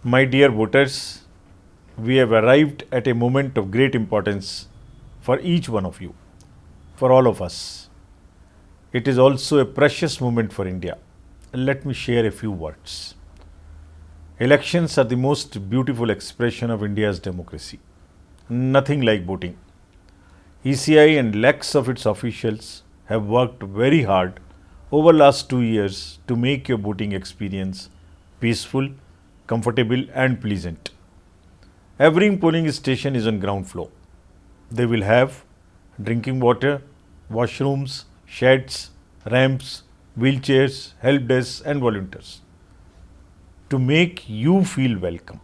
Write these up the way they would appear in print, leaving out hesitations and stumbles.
My dear voters, we have arrived at a moment of great importance for each one of you, for all of us. It is also a precious moment for India. Let me share a few words. Elections are the most beautiful expression of India's democracy. Nothing like voting. ECI and lakhs of its officials have worked very hard over last 2 years to make your voting experience peaceful, comfortable and pleasant. Every polling station is on ground floor. They will have drinking water, washrooms, sheds, ramps, wheelchairs, help desks and volunteers to make you feel welcome.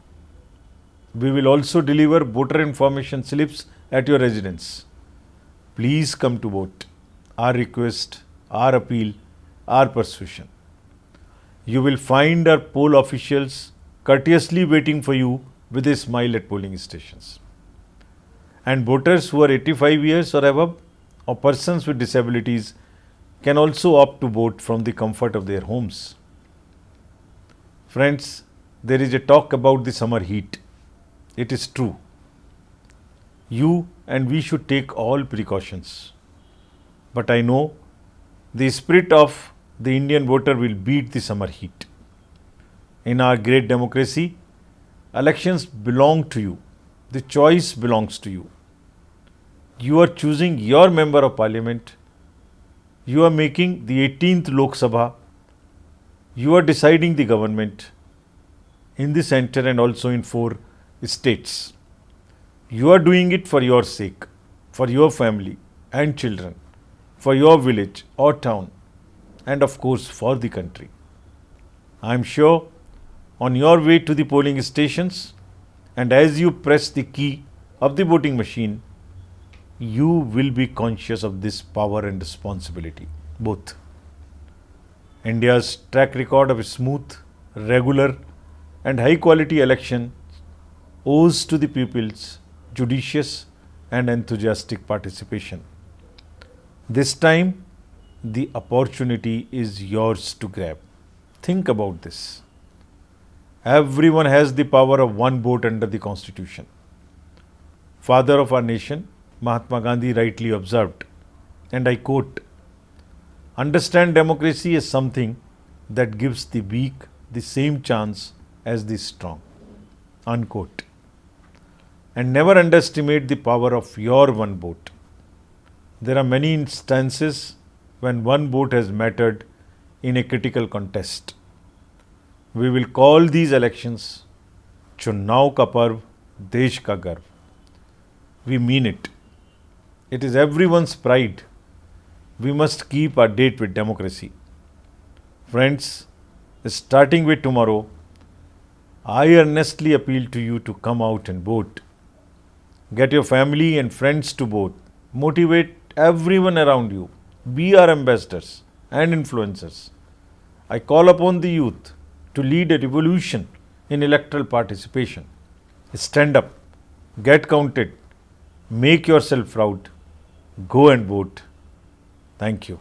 We will also deliver voter information slips at your residence. Please come to vote. Our request, our appeal, our persuasion. You will find our poll officials courteously waiting for you with a smile at polling stations. And voters who are 85 years or above or persons with disabilities can also opt to vote from the comfort of their homes. Friends, there is a talk about the summer heat. It is true. You and we should take all precautions. But I know the spirit of the Indian voter will beat the summer heat. In our great democracy, elections belong to you. The choice belongs to you. You are choosing your member of parliament. You are making the 18th Lok Sabha. You are deciding the government in the center and also in 4 states. You are doing it for your sake, for your family and children, for your village or town, and of course for the country. I am sure on your way to the polling stations and as you press the key of the voting machine, you will be conscious of this power and responsibility, both. India's track record of smooth, regular and high quality election owes to the people's judicious and enthusiastic participation. This time, the opportunity is yours to grab. Think about this. Everyone has the power of one vote under the Constitution. Father of our nation, Mahatma Gandhi rightly observed, and I quote, "Understand democracy as something that gives the weak the same chance as the strong." Unquote. And never underestimate the power of your one vote. There are many instances when one vote has mattered in a critical contest. We will call these elections chunav ka parv, desh ka garv. We mean it. It is everyone's pride. We must keep our date with democracy. Friends, starting with tomorrow, I earnestly appeal to you to come out and vote. Get your family and friends to vote. Motivate everyone around you. Be our ambassadors and influencers. I call upon the youth to lead a revolution in electoral participation. Stand up, get counted, make yourself proud, go and vote. Thank you.